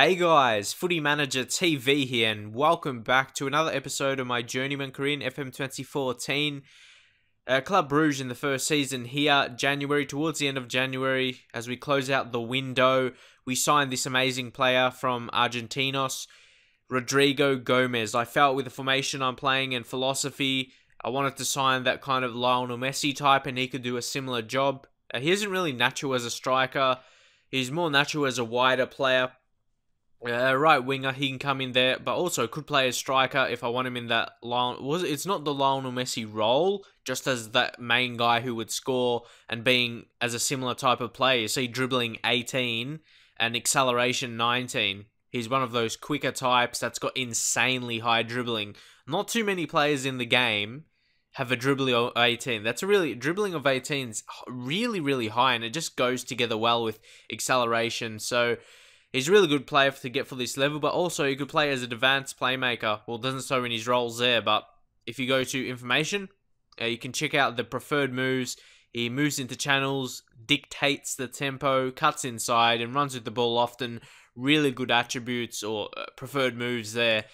Hey guys, Footy Manager TV here, and welcome back to another episode of my journeyman career in FM 2014. Club Brugge in the first season here, January, towards the end of January, as we close out the window, we signed this amazing player from Argentinos, Rodrigo Gomez. I felt with the formation I'm playing and philosophy, I wanted to sign that kind of Lionel Messi type, and he could do a similar job. He isn't really natural as a striker, he's more natural as a wider player. Right winger, he can come in there, but also could play as striker if I want him in that it's not the Lionel Messi role, just as that main guy who would score and being as a similar type of player. You see dribbling 18 and acceleration 19. He's one of those quicker types that's got insanely high dribbling. Not too many players in the game have a dribbling of 18. Dribbling of 18 is really high, and it just goes together well with acceleration. So he's a really good player to get for this level, but also he could play as an advanced playmaker. Well, it doesn't show in his roles there, but if you go to information, you can check out the preferred moves. He moves into channels, dictates the tempo, cuts inside, and runs with the ball often. Really good attributes or preferred moves there.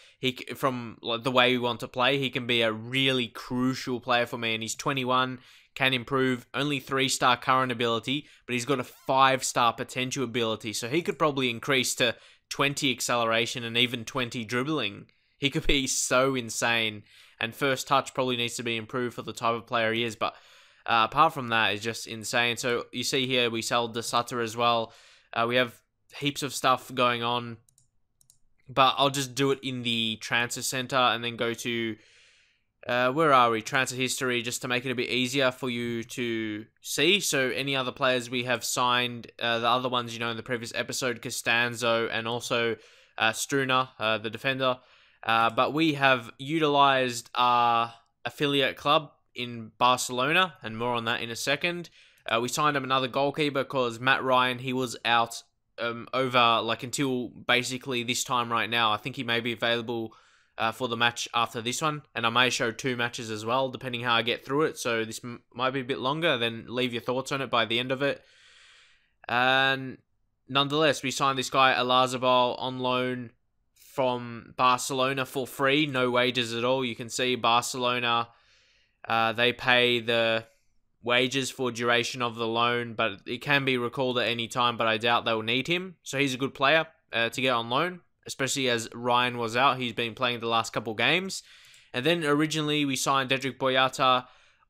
From the way we want to play, he can be a really crucial player for me, and he's 21. Can improve, only 3-star current ability, but he's got a 5-star potential ability, so he could probably increase to 20 acceleration and even 20 dribbling. He could be so insane, and first touch probably needs to be improved for the type of player he is, but apart from that, it's just insane. So you see here, we sell De Sutter as well. We have heaps of stuff going on, but I'll just do it in the transfer center and then go to where are we? Transfer history, just to make it a bit easier for you to see. So any other players we have signed, the other ones you know in the previous episode, Costanzo and also Struna, the defender. But we have utilized our affiliate club in Barcelona, and more on that in a second. We signed him another goalkeeper because Matt Ryan, he was out over until basically this time right now. I think he may be available for the match after this one, and I may show 2 matches as well, depending how I get through it, so this might be a bit longer. Then leave your thoughts on it by the end of it. And nonetheless, we signed this guy Olazábal on loan from Barcelona for free, no wages at all. You can see Barcelona, they pay the wages for duration of the loan, but it can be recalled at any time, but I doubt they'll need him, so he's a good player to get on loan, especially as Ryan was out. He's been playing the last couple games. And then originally we signed Dedrick Boyata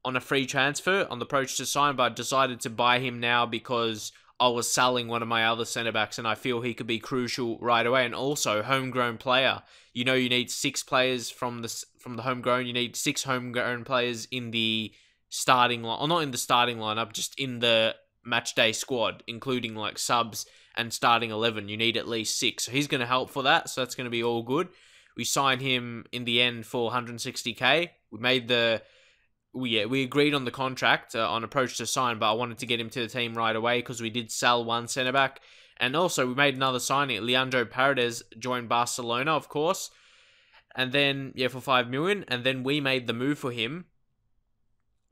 on a free transfer on the approach to sign, but I decided to buy him now because I was selling one of my other centre-backs and I feel he could be crucial right away. And also, homegrown player. You know, you need 6 players from the homegrown. You need 6 homegrown players in the starting line, or not in the starting lineup, just in the matchday squad, including like subs and starting 11. You need at least 6. So he's going to help for that. So that's going to be all good. We signed him in the end for 160k. We agreed on the contract on approach to sign, but I wanted to get him to the team right away because we did sell one centre back. And also we made another signing. Leandro Paredes joined Barcelona, of course. And then, for 5 million. And then we made the move for him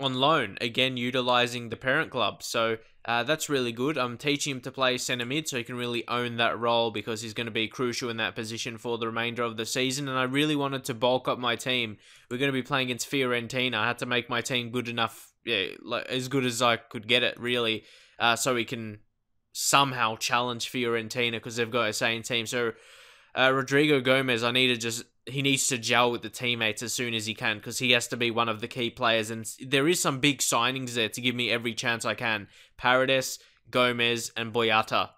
on loan, again utilizing the parent club. So that's really good. I'm teaching him to play centre mid so he can really own that role because he's going to be crucial in that position for the remainder of the season. And I really wanted to bulk up my team. We're going to be playing against Fiorentina. I had to make my team good enough, as good as I could get it, really, so we can somehow challenge Fiorentina because they've got a same team. So Rodrigo Gomez, he needs to gel with the teammates as soon as he can because he has to be one of the key players. And there is some big signings there to give me every chance I can. Paredes, Gomez, and Boyata.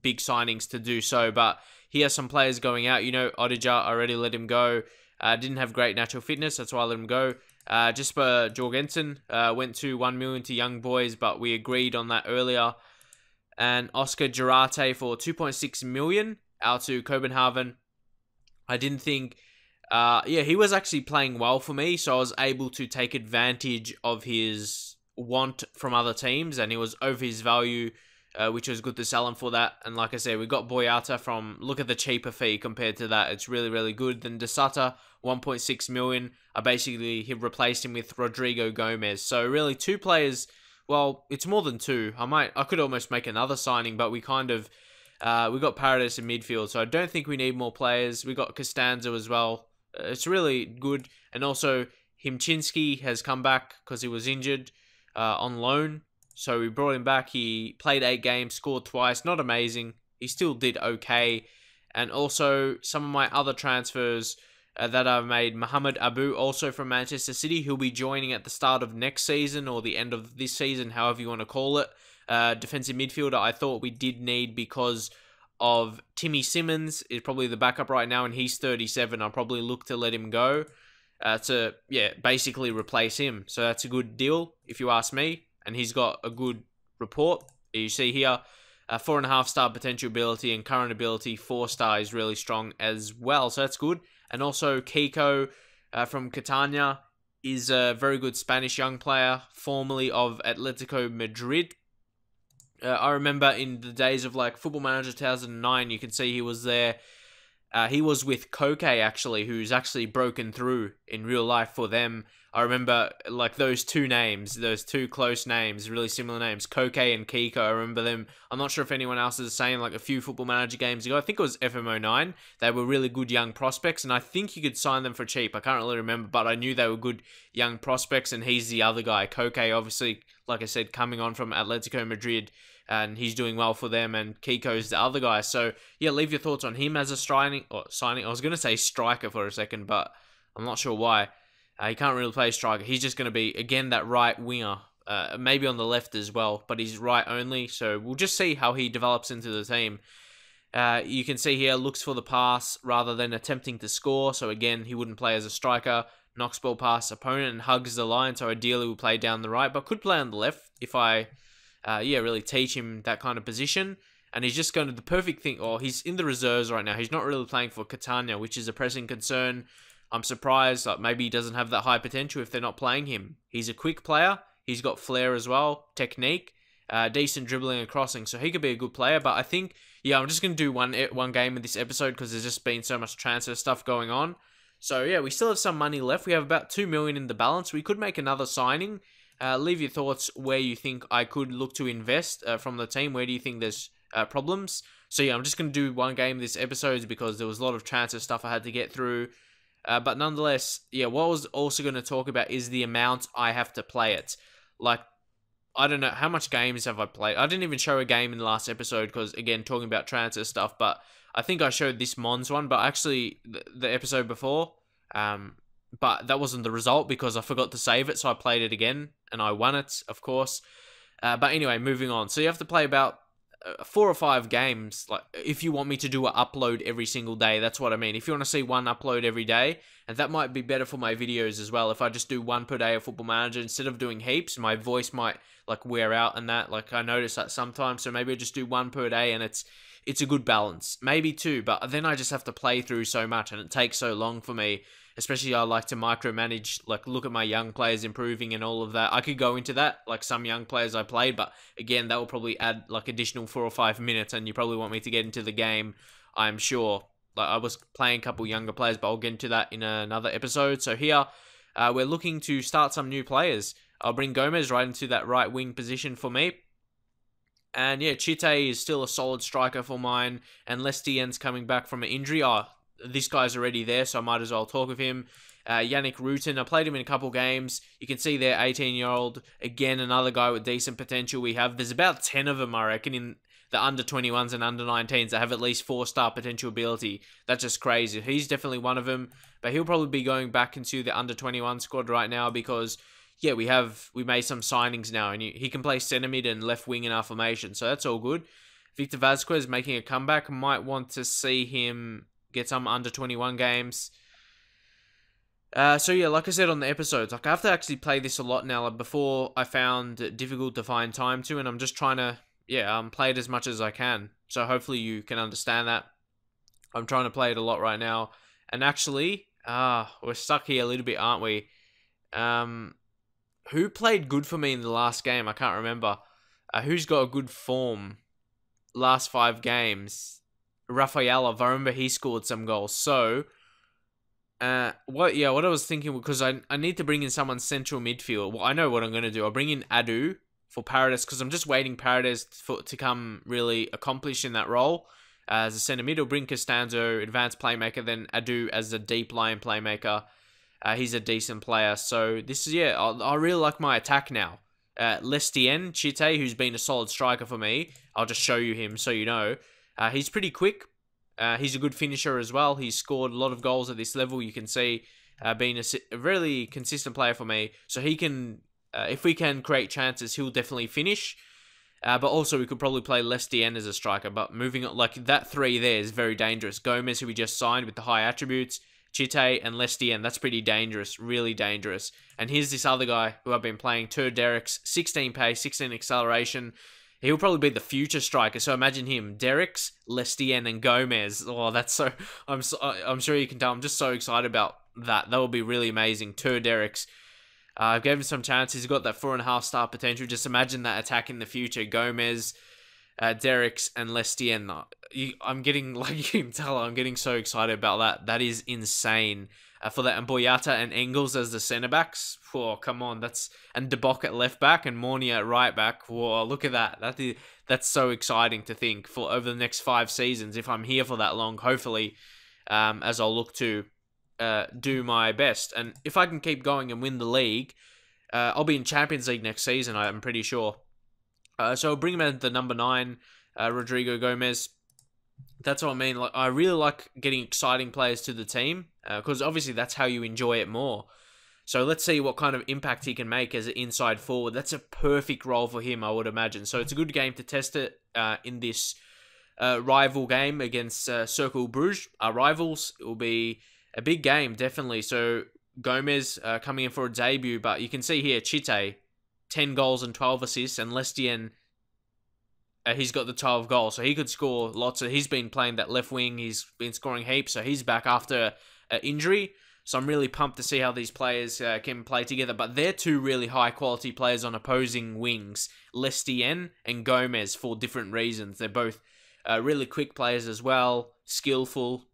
Big signings to do so. But he has some players going out. You know, Odegaard, I already let him go. Didn't have great natural fitness. That's why I let him go. Jesper Jorgensen went to 1 million to Young Boys, but we agreed on that earlier. And Oscar Girarte for 2.6 million out to Copenhagen. I didn't think, he was actually playing well for me, so I was able to take advantage of his want from other teams, and he was over his value, which was good to sell him for that. And like I said, we got Boyata look at the cheaper fee compared to that. It's really good. Then De Sutter, 1.6 million. I basically replaced him with Rodrigo Gomez. So really 2 players, well, it's more than 2. I could almost make another signing, but we kind of We got Paredes in midfield, so I don't think we need more players. We got Costanzo as well. It's really good. And also, Himchinski has come back because he was injured on loan. So we brought him back. He played 8 games, scored twice. Not amazing. He still did okay. And also, some of my other transfers that I've made. Mohamed Abu, also from Manchester City. He'll be joining at the start of next season or the end of this season, however you want to call it. Defensive midfielder I thought we did need because of Timmy Simmons is probably the backup right now, and he's 37. I'll probably look to let him go to basically replace him. So that's a good deal if you ask me. And he's got a good report. You see here, 4.5-star potential ability and current ability 4-star is really strong as well. So that's good. And also Kiko from Catania is a very good Spanish young player, formerly of Atletico Madrid. I remember in the days of like Football Manager 2009, you can see he was there. He was with Koke, actually, who's actually broken through in real life for them. I remember like those two names, those two close names, really similar names, Koke and Kiko. I remember them. I'm not sure if anyone else is saying like a few Football Manager games ago. I think it was FMO9. They were really good young prospects, and I think you could sign them for cheap. I can't really remember, but I knew they were good young prospects, and he's the other guy. Koke, obviously, like I said, coming on from Atletico Madrid, and he's doing well for them, and Kiko's the other guy. So, yeah, leave your thoughts on him as a signing. I was going to say striker for a second, but I'm not sure why. He can't really play striker. He's just going to be, again, that right winger. Maybe on the left as well, but he's right only. So we'll just see how he develops into the team. You can see here, looks for the pass rather than attempting to score. So again, he wouldn't play as a striker. Knocks ball past opponent and hugs the line. So ideally, we'll play down the right, but could play on the left if I, really teach him that kind of position. And he's just going to the perfect thing. Or he's in the reserves right now. He's not really playing for Catania, which is a pressing concern. I'm surprised. Like maybe he doesn't have that high potential if they're not playing him. He's a quick player. He's got flair as well, technique, decent dribbling and crossing, so he could be a good player. But I think, I'm just going to do one game in this episode because there's just been so much transfer stuff going on. So, we still have some money left. We have about 2 million in the balance. We could make another signing. Leave your thoughts where you think I could look to invest from the team. Where do you think there's problems? So, I'm just going to do one game this episode because there was a lot of transfer stuff I had to get through. But nonetheless, what I was also going to talk about is the amount I have to play it. Like, I don't know, how much games have I played? I didn't even show a game in the last episode because, again, talking about transfer stuff, but I think I showed this Mons one, but actually the episode before, but that wasn't the result because I forgot to save it, so I played it again, and I won it, of course. But anyway, moving on. So you have to play about 4 or 5 games, like if you want me to do an upload every single day. That's what I mean. If you want to see one upload every day, and that might be better for my videos as well. If I just do one per day of Football Manager instead of doing heaps, my voice might like wear out and that. Like I notice that sometimes. So maybe I just do one per day, and it's a good balance. Maybe 2, but then I just have to play through so much, and it takes so long for me. Especially I like to micromanage, like look at my young players improving and all of that. I could go into that, like some young players I played, but again, that will probably add like additional 4 or 5 minutes, and you probably want me to get into the game, I'm sure. Like I was playing a couple younger players, but I'll get into that in another episode. So here, we're looking to start some new players. I'll bring Gomez right into that right wing position for me. And Chite is still a solid striker for mine, and Lestien's coming back from an injury. This guy's already there, so I might as well talk of him. Yannick Rutten, I played him in a couple games. You can see there, 18-year-old. Again, another guy with decent potential we have. There's about 10 of them, I reckon, in the under-21s and under-19s that have at least 4-star potential ability. That's just crazy. He's definitely one of them, but he'll probably be going back into the under-21 squad right now because, we made some signings now, and he can play centre mid and left wing in our formation, so that's all good. Victor Vazquez making a comeback. Might want to see him get some under-21 games. Like I said on the episodes, like I have to actually play this a lot now. Like before, I found it difficult to find time to, and I'm just trying to, play it as much as I can. So hopefully you can understand that. I'm trying to play it a lot right now. And actually, we're stuck here a little bit, aren't we? Who played good for me in the last game? I can't remember. Who's got a good form? Last 5 games. Rafaela, I remember he scored some goals. So, what I was thinking, because I need to bring in someone central midfield. Well, I know what I'm going to do. I'll bring in Adu for Paredes, because I'm just waiting Paredes to come really accomplish in that role. As a centre mid, or bring Costanzo, advanced playmaker, then Adu as a deep line playmaker. He's a decent player. So this is, yeah, I really like my attack now. Lestien Chite, who's been a solid striker for me. I'll just show you him so you know. He's pretty quick. He's a good finisher as well. He's scored a lot of goals at this level. You can see being a really consistent player for me. So he can, if we can create chances, he'll definitely finish. But also, we could probably play Lestien as a striker. But moving on, like that three there is very dangerous. Gomez, who we just signed with the high attributes, Chite and Lestien. That's pretty dangerous, really dangerous. And here's this other guy who I've been playing, Ter Derricks, 16 pace, 16 acceleration. He'll probably be the future striker. So imagine him, Derricks, Lestien, and Gomez. Oh, that's so. I'm sure you can tell. I'm just so excited about that. That will be really amazing. Ter Derricks. I gave him some chances. He's got that 4.5 star potential. Just imagine that attack in the future. Gomez, Derricks, and Lestien. I'm getting, like you can tell, I'm getting so excited about that. That is insane. For that, and Boyata and Engels as the centre backs. Whoa, come on, and De Bock at left back and Mornier at right back. Whoa, look at that. That's so exciting to think for over the next 5 seasons. If I'm here for that long, hopefully, as I'll look to do my best. And if I can keep going and win the league, I'll be in Champions League next season, I'm pretty sure. So I'll bring him at the number 9, Rodrigo Gomez. That's what I mean. Like, I really like getting exciting players to the team, because obviously that's how you enjoy it more. So let's see what kind of impact he can make as an inside forward. That's a perfect role for him, I would imagine. So it's a good game to test it in this rival game against Cercle Bruges. Our rivals. It will be a big game, definitely. So Gomez coming in for a debut, but you can see here, Chite, 10 goals and 12 assists, and Lestien, he's got the 12 goals, so he could score lots. He's been playing that left wing, he's been scoring heaps, so he's back after injury. So I'm really pumped to see how these players can play together. But they're two really high-quality players on opposing wings, Lestien and Gomez, for different reasons. They're both really quick players as well, skillful,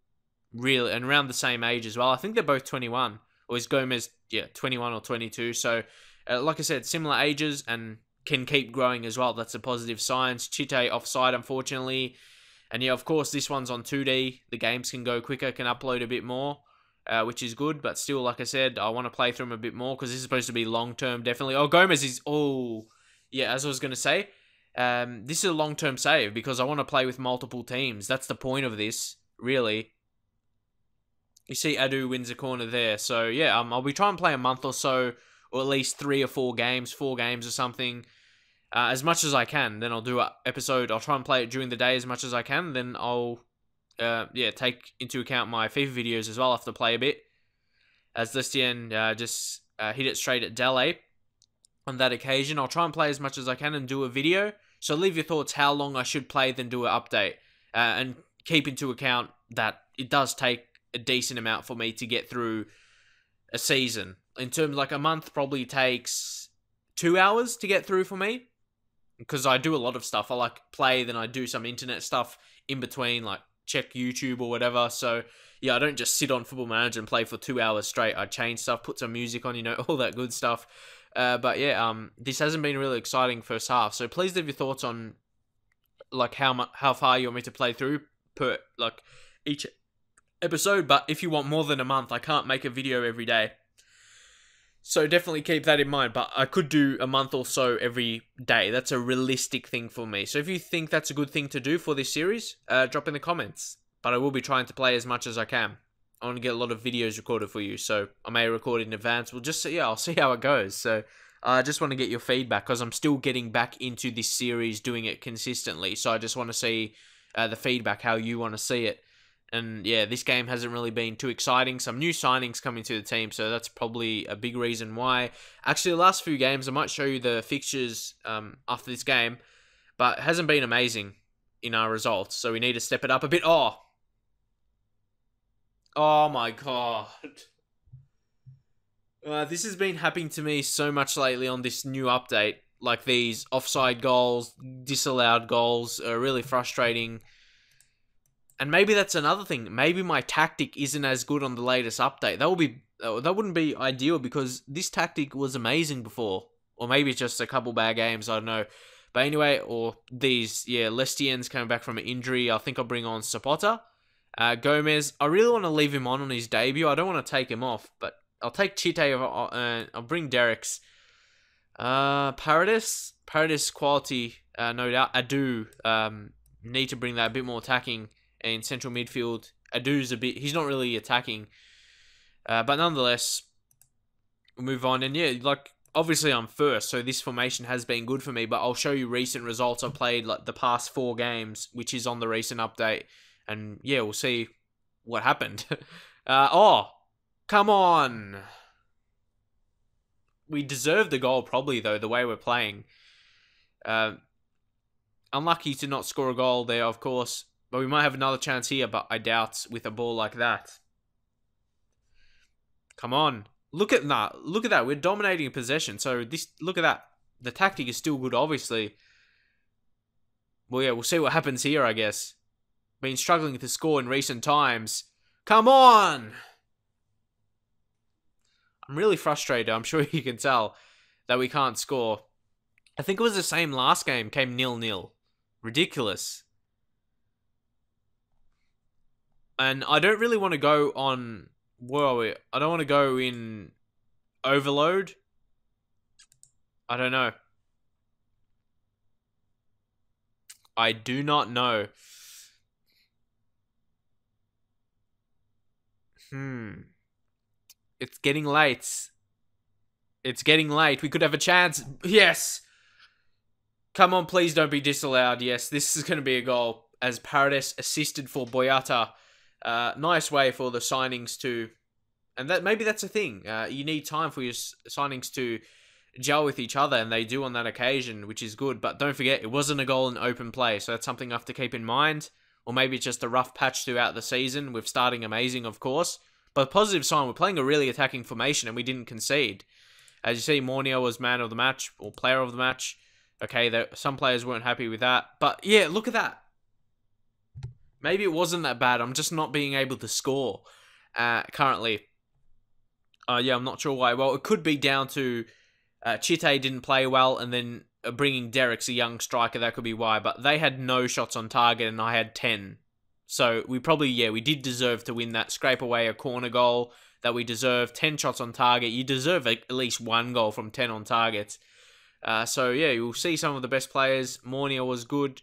really, and around the same age as well. I think they're both 21, or is Gomez, 21 or 22. So, like I said, similar ages and can keep growing as well. That's a positive sign. Chite offside, unfortunately. And yeah, of course, this one's on 2D. The games can go quicker, can upload a bit more, which is good. But still, like I said, I want to play through them a bit more because this is supposed to be long-term, definitely. Oh, Gomez is... Oh, yeah, as I was going to say, this is a long-term save because I want to play with multiple teams. That's the point of this, really. You see Adu wins a corner there. So, yeah, I'll be trying to play a month or so, or at least 3 or 4 games, 4 games or something, as much as I can. Then I'll do an episode. I'll try and play it during the day as much as I can. Then I'll, take into account my FIFA videos as well. I have to play a bit. As Lestien just hit it straight at Dele on that occasion. I'll try and play as much as I can and do a video. So leave your thoughts how long I should play, then do an update. And keep into account that it does take a decent amount for me to get through a season. In terms, like a month probably takes 2 hours to get through for me. Because I do a lot of stuff. I like play, then I do some internet stuff in between, like check YouTube or whatever. So, yeah, I don't just sit on Football Manager and play for 2 hours straight. I change stuff, put some music on, all that good stuff. But yeah, this hasn't been a really exciting first half. So please leave your thoughts on like how far you want me to play through per like each episode. But if you want more than a month, I can't make a video every day. So definitely keep that in mind, but I could do a month or so every day. That's a realistic thing for me. So if you think that's a good thing to do for this series, drop in the comments. But I will be trying to play as much as I can. I want to get a lot of videos recorded for you, so I may record in advance. We'll just see, I'll see how it goes. So I just want to get your feedback because I'm still getting back into this series, doing it consistently. So I just want to see the feedback, how you want to see it. And yeah, this game hasn't really been too exciting. Some new signings coming to the team, so that's probably a big reason why. Actually, the last few games, I might show you the fixtures after this game, but it hasn't been amazing in our results, so we need to step it up a bit. Oh my god. This has been happening to me so much lately on this new update. Like these offside goals, disallowed goals are really frustrating. And maybe that's another thing. Maybe my tactic isn't as good on the latest update. That wouldn't be ideal because this tactic was amazing before. Or maybe it's just a couple bad games, I don't know. But anyway, or these, Lestien's coming back from an injury. I think I'll bring on Sapota. Gomez, I really want to leave him on his debut. I don't want to take him off, but I'll take Chite. I'll bring Derek's. Paradis quality, no doubt. Adu, need to bring that a bit more attacking in central midfield. Adu's he's not really attacking. But nonetheless, we'll move on. And obviously I'm first, so this formation has been good for me, but I'll show you recent results. I've played the past 4 games, which is on the recent update. And we'll see what happened. Oh, come on. We deserve the goal probably, though, the way we're playing. Unlucky to not score a goal there, of course. But we might have another chance here, but I doubt with a ball like that. Come on. Look at that. Look at that. We're dominating possession. So look at that. The tactic is still good, obviously. Well, we'll see what happens here, I guess. Been struggling to score in recent times. Come on! I'm really frustrated. I'm sure you can tell that we can't score. I think it was the same last game. Came 0-0. Ridiculous. And I don't really want to go on... Where are we? I don't want to go in overload. I don't know. I do not know. It's getting late. It's getting late. We could have a chance. Yes. Come on, please don't be disallowed. Yes, this is going to be a goal. As Paradis assisted for Boyata. Nice way for the signings to... And maybe that's a thing. You need time for your signings to gel with each other, and they do on that occasion, which is good. But don't forget, it wasn't a goal in open play, so that's something I have to keep in mind. Or maybe it's just a rough patch throughout the season, with starting amazing, of course. But positive sign, we're playing a really attacking formation, and we didn't concede. As you see, Mornio was man of the match, or player of the match. Okay, some players weren't happy with that. But yeah, look at that. Maybe it wasn't that bad. I'm just not being able to score currently. I'm not sure why. Well, it could be down to Chite didn't play well, and then bringing Derek's a young striker. That could be why. But they had no shots on target, and I had 10. So we probably, we did deserve to win that. Scrape away a corner goal that we deserve. 10 shots on target. You deserve at least 1 goal from 10 on target. You'll see some of the best players. Mornio was good.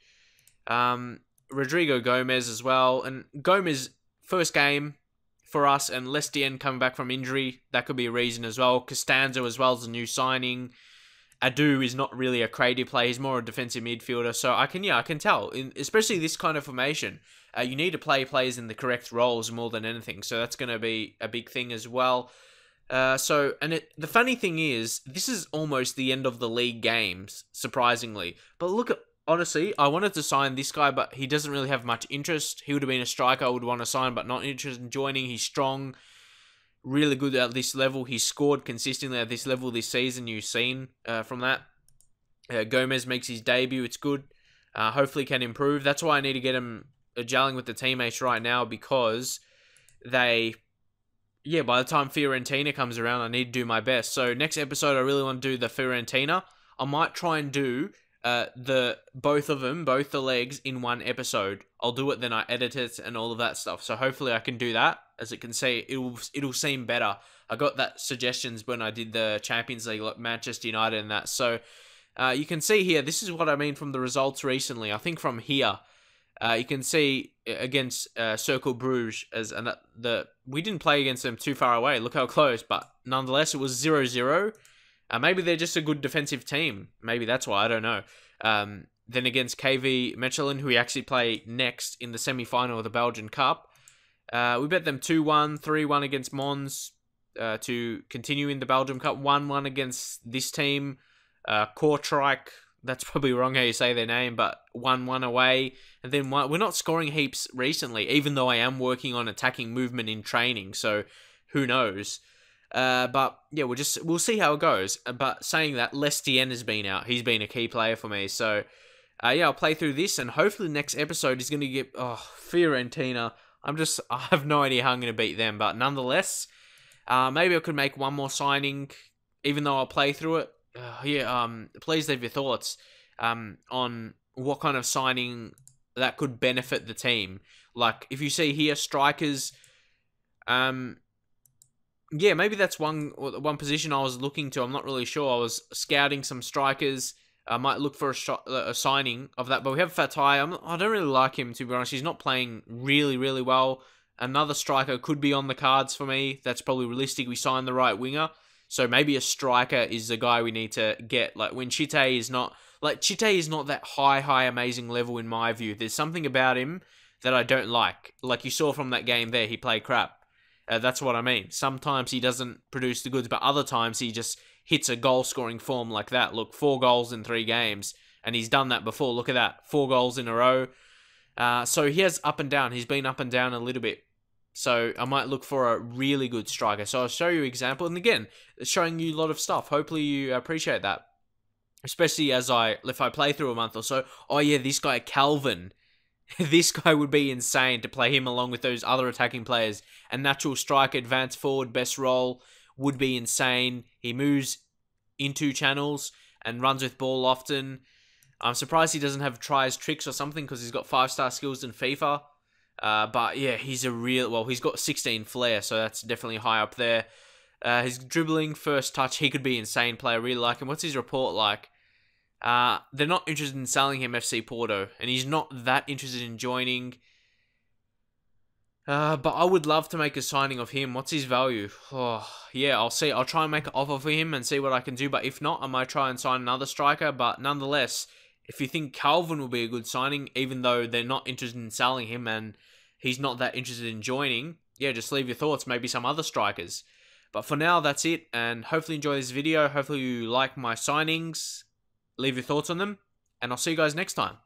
Rodrigo Gomez as well. And Gomez, first game for us, and Lestien coming back from injury. That could be a reason as well. Costanzo as well as a new signing. Adu is not really a creative player. He's more a defensive midfielder. So I can tell, especially this kind of formation, you need to play players in the correct roles more than anything. So that's going to be a big thing as well. The funny thing is, this is almost the end of the league games, surprisingly. But look at, honestly, I wanted to sign this guy, but he doesn't really have much interest. He would have been a striker I would want to sign, but not interested in joining. He's strong, really good at this level. He's scored consistently at this level this season. You've seen from that. Gomez makes his debut. It's good. Hopefully can improve. That's why I need to get him gelling with the teammates right now, because by the time Fiorentina comes around, I need to do my best. So next episode, I really want to do the Fiorentina. I might try and do both the legs in one episode. I'll do it, then I edit it and all of that stuff. So hopefully I can do that. As you can see, it'll seem better. I got that suggestions when I did the Champions League, like Manchester United and that. So you can see here, this is what I mean from the results recently. I think from here, you can see against Cercle Bruges, we didn't play against them too far away. Look how close, but nonetheless, it was 0-0. Maybe they're just a good defensive team. Maybe that's why, I don't know. Then against KV Mechelen, who we actually play next in the semi-final of the Belgian Cup, we bet them 2-1, 3-1 against Mons to continue in the Belgium Cup, 1-1 against this team, Kortrijk. That's probably wrong how you say their name, but 1-1 away. And then we're not scoring heaps recently, even though I am working on attacking movement in training, so who knows. But yeah, we'll see how it goes. But saying that, Lestien has been out. He's been a key player for me. So I'll play through this, and hopefully the next episode is going to get Fiorentina. I have no idea how I'm going to beat them, but nonetheless, maybe I could make one more signing, even though I'll play through it. please leave your thoughts on what kind of signing that could benefit the team. Like, if you see here, strikers, yeah, maybe that's one position I was looking to. I'm not really sure. I was scouting some strikers. I might look for a signing of that. But we have Fatai. I don't really like him, to be honest. He's not playing really, really well. Another striker could be on the cards for me. That's probably realistic. We signed the right winger. So maybe a striker is the guy we need to get. Like, when Chite is not... Like, Chite is not that high, amazing level in my view. There's something about him that I don't like. Like you saw from that game there, he played crap. That's what I mean. Sometimes he doesn't produce the goods, but other times he just hits a goal-scoring form like that. Look, 4 goals in 3 games, and he's done that before. Look at that, 4 goals in a row. So he has up and down. He's been up and down a little bit. So I might look for a really good striker. So I'll show you an example. And again, showing you a lot of stuff. Hopefully you appreciate that. Especially if I play through a month or so. Oh yeah, this guy Calvin. This guy would be insane to play him along with those other attacking players. A natural striker, advanced forward, best role would be insane. He moves into channels and runs with ball often. I'm surprised he doesn't have tries, tricks or something because he's got 5-star skills in FIFA. But yeah, he's he's got 16 flair, so that's definitely high up there. His dribbling, first touch, he could be insane player. I really like him. What's his report like? They're not interested in selling him FC Porto, and he's not that interested in joining. But I would love to make a signing of him. What's his value? Oh, yeah, I'll see. I'll try and make an offer for him and see what I can do. But if not, I might try and sign another striker. But nonetheless, if you think Calvin will be a good signing, even though they're not interested in selling him and he's not that interested in joining, yeah, just leave your thoughts. Maybe some other strikers. But for now, that's it. And hopefully you enjoy this video. Hopefully you like my signings. Leave your thoughts on them, and I'll see you guys next time.